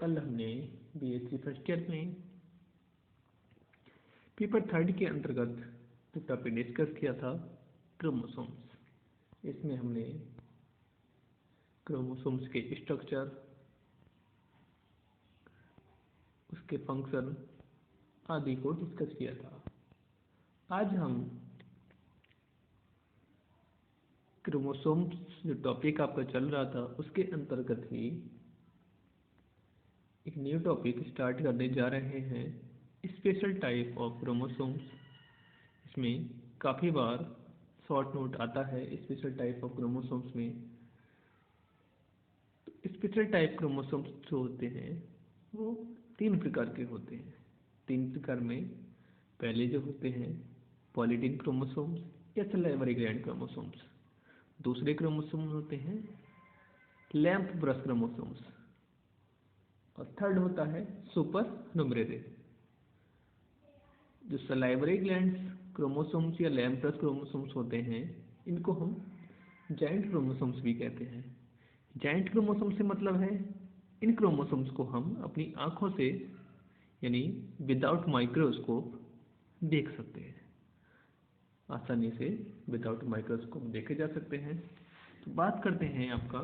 कल हमने BSc first year में पेपर थर्ड के अंतर्गत जो टॉपिक डिस्कस किया था क्रोमोसोम्स। इसमें हमने क्रोमोसोम्स के स्ट्रक्चर, उसके फंक्शन आदि को डिस्कस किया था। आज हम क्रोमोसोम्स जो टॉपिक आपका चल रहा था उसके अंतर्गत ही एक न्यू टॉपिक स्टार्ट करने जा रहे हैं, स्पेशल टाइप ऑफ क्रोमोसोम्स। इसमें काफ़ी बार शॉर्ट नोट आता है स्पेशल टाइप ऑफ क्रोमोसोम्स में। स्पेशल टाइप क्रोमोसोम्स जो होते हैं वो 3 प्रकार के होते हैं। 3 प्रकार में पहले जो होते हैं पॉलीडीन क्रोमोसोम्स या सलाइवरी ग्लैंड क्रोमोसोम्स। दूसरे क्रोमोसोम होते हैं लैंप ब्रश क्रोमोसोम्स और थर्ड होता है सुपर न्यूमेररी। जो सलाइवरी ग्लैंड क्रोमोसोम्स या लैंप ब्रश क्रोमोसोम्स होते हैं इनको हम जाइंट क्रोमोसोम्स भी कहते हैं। जाइंट क्रोमोसोम से मतलब है इन क्रोमोसोम्स को हम अपनी आँखों से यानी विदाउट माइक्रोस्कोप देख सकते हैं। आसानी से विदाउट माइक्रोस्कोप देखे जा सकते हैं। तो बात करते हैं आपका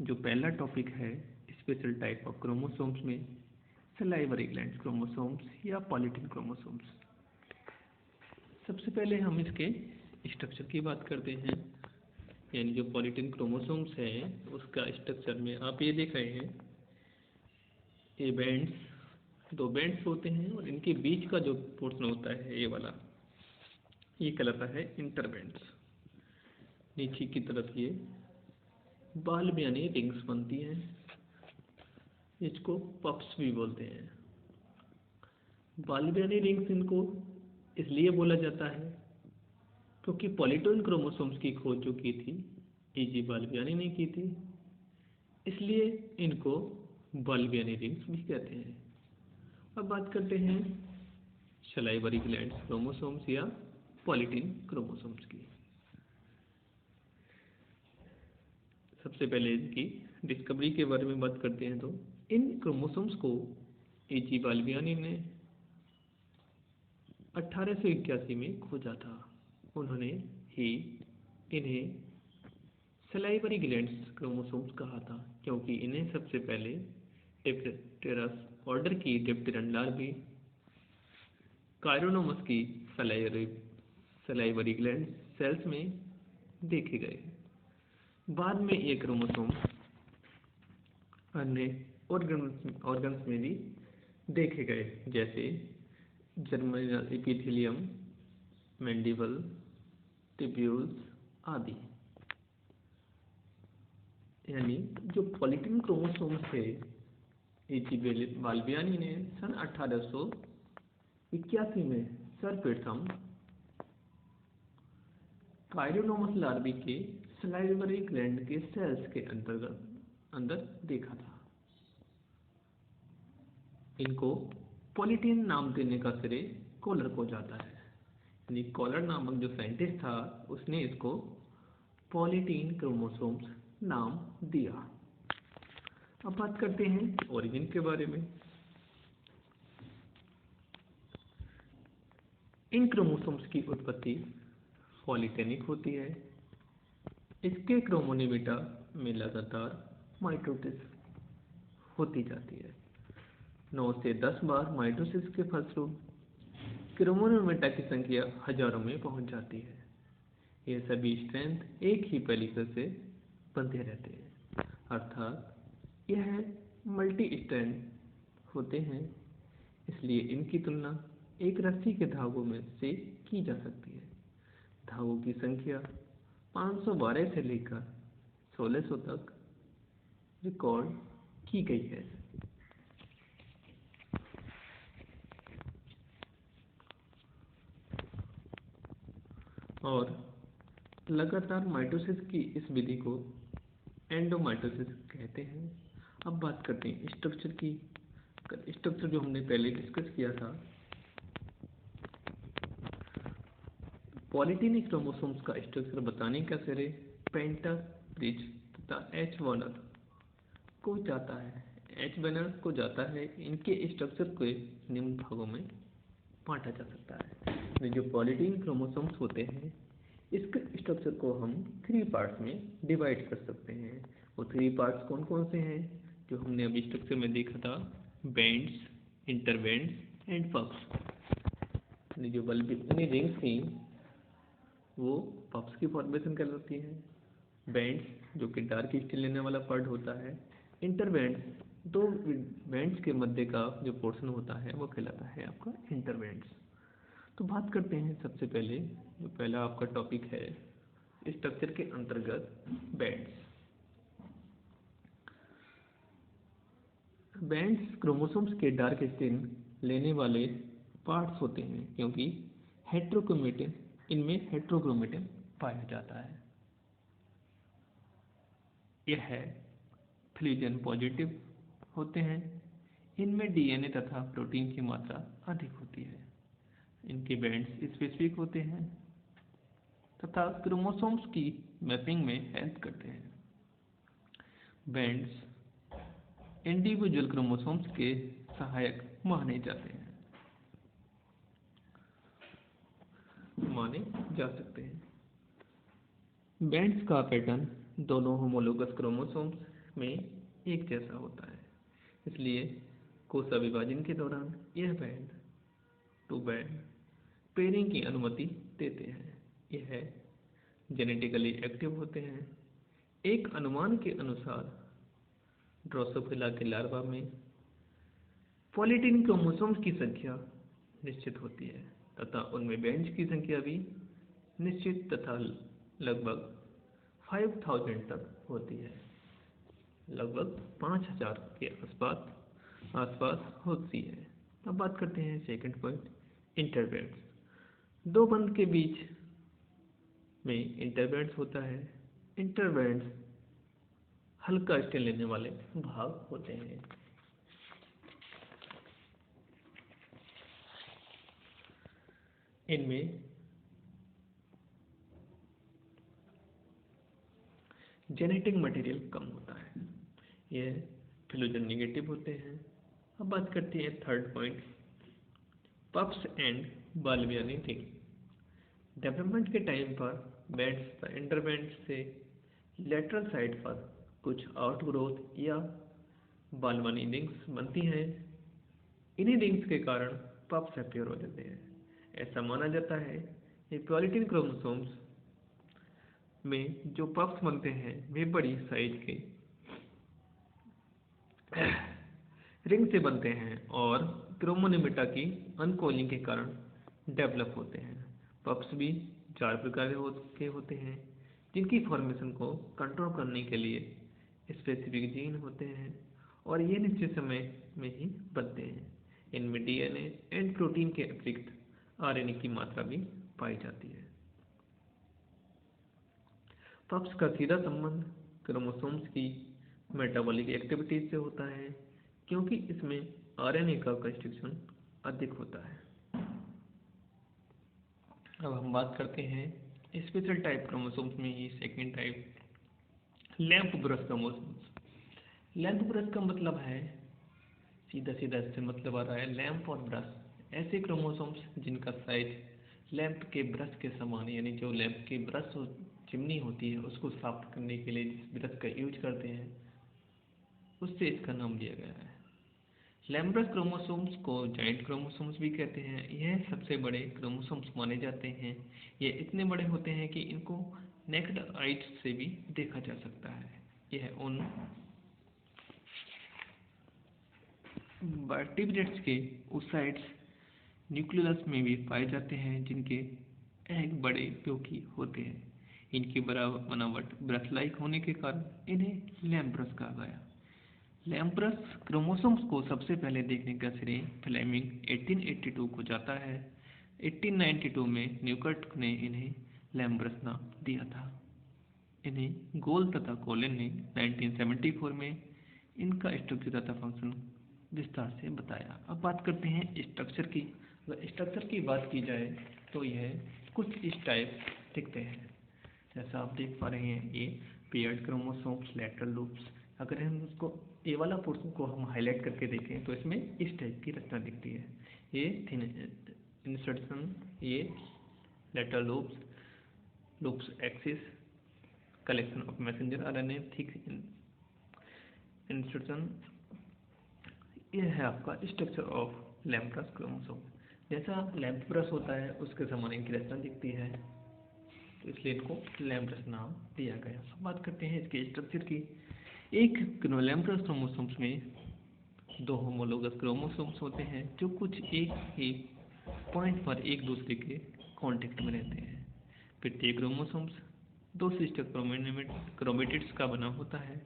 जो पहला टॉपिक है स्पेशल टाइप ऑफ क्रोमोसोम्स में सलाइवरी ग्लैंड क्रोमोसोम्स या पॉलीडीन क्रोमोसोम्स। सबसे पहले हम इसके स्ट्रक्चर की बात करते हैं। यानी जो पॉलीडीन क्रोमोसोम्स है उसका स्ट्रक्चर में आप ये देख रहे हैं, ये बैंड्स, 2 बैंड्स होते हैं और इनके बीच का जो पोर्शन होता है ये वाला, ये कहलाता है इंटरबैंड्स। नीचे की तरफ ये बाल्ब यानी रिंग्स बनती हैं, इसको पफ्स भी बोलते हैं। बाल्ब यानी रिंग्स इनको इसलिए बोला जाता है क्योंकि पॉलीडीन क्रोमोसोम्स की खोज जो की थी E.G. बाल्बियानी ने की थी, इसलिए इनको बाल्बियानी रिंग्स भी कहते हैं। अब बात करते हैं सलाइवरी ग्लैंड क्रोमोसोम्स या पॉलीडीन क्रोमोसोम्स की। सबसे पहले इनकी डिस्कवरी के बारे में बात करते हैं। तो इन क्रोमोसोम्स को E.G. बाल्बियानी ने 1881 में खोजा था। उन्होंने ही इन्हें सलाइवरी ग्लैंड्स क्रोमोसोम्स कहा था क्योंकि इन्हें सबसे पहले डिप्टेरस ऑर्डर की डिप्टेरन लार्वाe कायरोनोमस की सलाइवरी ग्लैंड सेल्स में देखे गए। बाद में ये क्रोमोसोम अन्य ऑर्गन्स में भी देखे गए, जैसे जर्मिनल एपिथेलियम, मैंडिबल, ट्यूब्यूल्स आदि। यानी जो पॉलीडीन क्रोमोसोम थे E.G. बाल्बियानी ने सन 1881 में सर्वप्रथम कायरोनोमस लार्वाe के सलाइवरी ग्लैंड के सेल्स के अंदर देखा था। इनको पॉलीडीन नाम देने का श्रेय कॉलर को जाता है। यानी कॉलर नामक जो साइंटिस्ट था उसने इसको पॉलीडीन क्रोमोसोम्स नाम दिया। अब बात करते हैं ओरिजिन के बारे में। इन क्रोमोसोम्स की उत्पत्ति पॉलीटेनिक होती है। इसके क्रोमोनिमिटा में लगातार माइटोसिस होती जाती है। 9 से 10 बार माइटोसिस के फलस्वरूप क्रोमोनिमिटा की संख्या हजारों में पहुंच जाती है। ये सभी स्ट्रैंड एक ही पेलिकल से बंधे रहते हैं, अर्थात यह मल्टी स्ट्रैंड होते हैं। इसलिए इनकी तुलना एक रस्सी के धागों में से की जा सकती है। धागों की संख्या 512 से लेकर 1600 तक रिकॉर्ड की गई है। और लगातार माइटोसिस की इस विधि को एंडोमाइटोसिस कहते हैं। अब बात करते हैं स्ट्रक्चर की। स्ट्रक्चर जो हमने पहले डिस्कस किया था, पॉलीडीन क्रोमोसोम्स का स्ट्रक्चर बताने का श्रेय पेंटा ब्रिज तथा H. वार्नर को जाता है, एच बैनर को जाता है। इनके स्ट्रक्चर को निम्न भागों में बांटा जा सकता है। तो जो पॉलीटीन क्रोमोसोम्स होते हैं, इसके स्ट्रक्चर को हम 3 पार्ट्स में डिवाइड कर सकते हैं। वो 3 पार्ट्स कौन कौन से हैं जो हमने अभी स्ट्रक्चर में देखा था? Bands, interbands and puffs. जो बल्बिनी रिंग्स थी वो पफ्स की फॉर्मेशन कहलाती हैं। बैंड्स जो कि डार्क स्टील लेने वाला पार्ट होता है। इंटरबैंड्स, दो बैंड्स के मध्य का जो पोर्शन होता है वो कहलाता है आपका इंटरबैंड्स। तो बात करते हैं सबसे पहले, जो पहला आपका टॉपिक है स्ट्रक्चर के अंतर्गत बैंड्स। बैंड्स क्रोमोसोम्स के डार्क स्टेन लेने वाले पार्ट्स होते हैं, क्योंकि हेट्रोक्रोमेटिन इनमें हेट्रोक्रोमेटिन पाया जाता है। यह फ्यूजन पॉजिटिव होते हैं। इनमें डीएनए तथा प्रोटीन की मात्रा अधिक होती है। इनके बैंड्स स्पेसिफिक होते हैं तथा क्रोमोसोम्स की मैपिंग में हेल्प करते हैं। बैंड्स इंडिविजुअल क्रोमोसोम्स के सहायक माने जा सकते हैं। बैंड्स का पैटर्न दोनों होमोलोगस क्रोमोसोम्स में एक जैसा होता है, इसलिए कोशिका विभाजन के दौरान यह बैंड टू बैंड पेयरिंग की अनुमति देते हैं। यह जेनेटिकली एक्टिव होते हैं। एक अनुमान के अनुसार ड्रोसोफिला के लार्वा में पॉलीटीन क्रोमोसोम्स की संख्या निश्चित होती है तथा उनमें बैंड्स की संख्या भी निश्चित तथा लगभग 5000 तक होती है। लगभग 5000 के आसपास होती है। अब बात करते हैं सेकंड पॉइंट, इंटरबैंड्स। दो बंध के बीच में इंटरबैंड्स होता है। इंटरबैंड्स हल्का स्टेन लेने वाले भाग होते हैं। इनमें जेनेटिक मटेरियल कम होता है। यह फ्यूजन नेगेटिव होते हैं। अब बात करते हैं third point, puffs and Balbiani ring. Development के टाइम पर बैंड्स व इंटरबैंड्स से लेटरल साइड पर कुछ आउटग्रोथ या बाल्बियानी रिंग्स बनती हैं। इन्हीं रिंग्स के कारण पफ्स अपीयर हो जाते हैं। ऐसा माना जाता है कि पॉलीटीन क्रोमोसोम्स में जो पफ्स बनते हैं वे बड़ी साइज के रिंग से बनते हैं और क्रोमोनिमिटा की अनकॉइलिंग के कारण डेवलप होते हैं। पफ्स भी 4 प्रकार के होते हैं, जिनकी फॉर्मेशन को कंट्रोल करने के लिए स्पेसिफिक जीन होते हैं और ये निश्चित समय में ही बनते हैं। इनमें डीएनए एंड प्रोटीन के अतिरिक्त आरएनए की मात्रा भी पाई जाती है। पफ्स का सीधा संबंध क्रोमोसोम्स की मेटाबॉलिक एक्टिविटीज से होता है, क्योंकि इसमें आरएनए का कंस्ट्रक्शन अधिक होता है। अब हम बात करते हैं स्पेशल टाइप क्रोमोसोम्स में ही second type, lamp brush chromosomes. Lamp brush का मतलब है, सीधा सीधा इससे मतलब आ रहा है लैंप और ब्रश, ऐसे क्रोमोसोम्स जिनका साइज लैंप के ब्रश के समान, यानी जो लैंप की ब्रश चिमनी होती है उसको साफ करने के लिए जिस ब्रश का यूज करते हैं उससे इसका नाम दिया गया है। लैम्ब्रस क्रोमोसोम्स को जॉइंट क्रोमोसोम्स भी कहते हैं। यह सबसे बड़े क्रोमोसोम्स माने जाते हैं। ये इतने बड़े होते हैं कि इनको नेक्ड आइज से भी देखा जा सकता है। यह उन वर्टिब्रेट्स के ओसाइड्स न्यूक्लियस में भी पाए जाते हैं जिनके एग बड़े प्योकी होते हैं। इनकी बनावट ब्रश लाइक होने के कारण इन्हें लैम्ब्रस कहा गया। लैम्ब्रस क्रोमोसोम्स को सबसे पहले देखने का श्रेय फ्लेमिंग 1882 को जाता है। 1892 में न्यूकर्ट ने इन्हें लैम्ब्रस नाम दिया था। इन्हें गोल तथा कोलिन ने 1974 में इनका स्ट्रक्चर तथा फंक्शन विस्तार से बताया। अब बात करते हैं स्ट्रक्चर की। अगर स्ट्रक्चर की बात की जाए तो यह कुछ इस टाइप दिखते हैं। जैसा आप देख पा रहे हैं, ये पेयर्ड क्रोमोसोम्स, लेटरल लूप्स, अगर हम उसको ए वाला पोर्शन को हम हाईलाइट करके देखें तो इसमें इस टाइप की रचना दिखती है। ये थिन इंसर्शन, ये lateral loops axis, collection of messenger RNA, thick insertion. यह है आपका स्ट्रक्चर ऑफ लैम्प्रस क्रोमोसोम। जैसा लैम्प्रस होता है उसके समान इनकी रचना दिखती है, तो इसलिए इनको लैम्प्रस नाम दिया गया। अब बात करते हैं इसके स्ट्रक्चर की। एक लैम्प्रस क्रोमोसोम्स में 2 होमोलोगस क्रोमोसोम्स होते हैं जो कुछ एक ही पॉइंट पर एक दूसरे के कांटेक्ट में रहते हैं। प्रत्येक क्रोमोसोम्स 2 सिस्टर क्रोमेटिड्स का बना होता है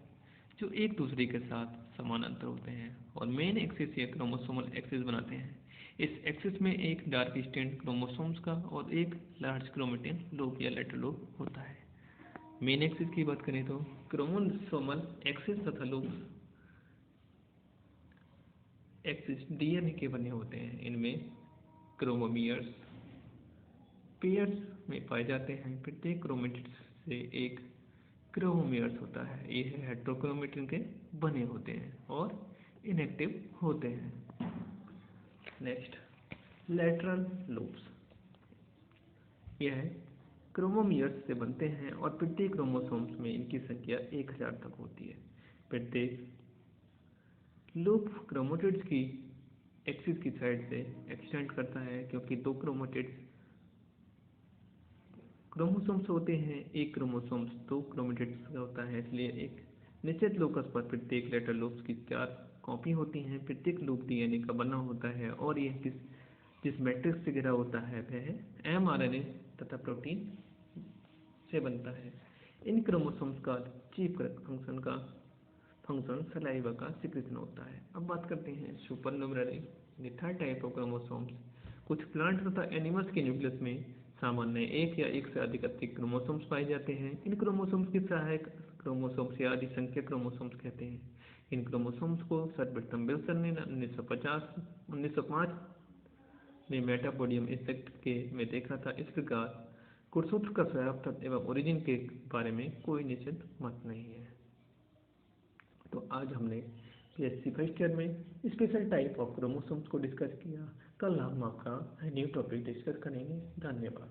जो एक दूसरे के साथ समानांतर होते हैं और मेन एक्सिस या क्रोमोसोमल एक्सिस बनाते हैं। इस एक्सिस में एक डार्क स्टैंड क्रोमोसोम्स का और एक लार्ज क्रोमेटिन लूप या लेटरल लूप होता है। मेन एक्सिस की बात करें तो क्रोमोसोमल एक्सिस तथा लूप एक्सिस डीएनए के बने होते हैं। इनमें क्रोमोमियर्स पेयर्स में पाए जाते हैं। प्रत्येक क्रोमेटिड्स से एक क्रोमोमियर्स होता है। ये हेट्रोक्रोमेटिन के बने होते हैं और इनएक्टिव होते हैं। Next, lateral loops. यह क्रोमोमियर्स से बनते हैं और प्रत्येक क्रोमोसोम्स में इनकी संख्या 1000 तक होती है। प्रत्येक लूप क्रोमेटिड्स की एक्सिस की साइड से एक्सटेंड करता है। क्योंकि 2 क्रोमोसोम्स होते हैं, एक क्रोमोसोम्स 2 क्रोमेटिड्स का होता है, इसलिए एक निश्चित लोकस पर प्रत्येक लेटर लूप्स की 4 कॉपी होती हैं। प्रत्येक लूप डीएनए का बना होता है और यह जिस मैट्रिक्स से घिरा होता है वह एमआरएनए तथा प्रोटीन से बनता है। इन क्रोमोसोम्स का चीफ फंक्शन सलाइवा का सिक्रेशन होता है। अब बात करते हैं supernumerary, the third type of chromosomes. कुछ प्लांट तथा एनिमल्स के न्यूक्लियस में सामान्य एक या एक से अधिक अतिरिक्त क्रोमोसोम्स पाए जाते हैं। इन क्रोमोसोम्स की सहायक क्रोमोसोम्स या अधिसंख्यक क्रोमोसोम्स कहते हैं। इन क्रोमोसोम्स को सर्वप्रथम विल्सन ने 1905 में मेटापोडियम इंसेक्ट में देखा था। इस प्रकार गुणसूत्र का स्वभाव एवं ओरिजिन के बारे में कोई निश्चित मत नहीं है। तो आज हमने पीएससी फर्स्ट ईयर में स्पेशल टाइप ऑफ क्रोमोसोम्स को डिस्कस किया। कल हम आपका न्यू टॉपिक डिस्कस करेंगे। धन्यवाद।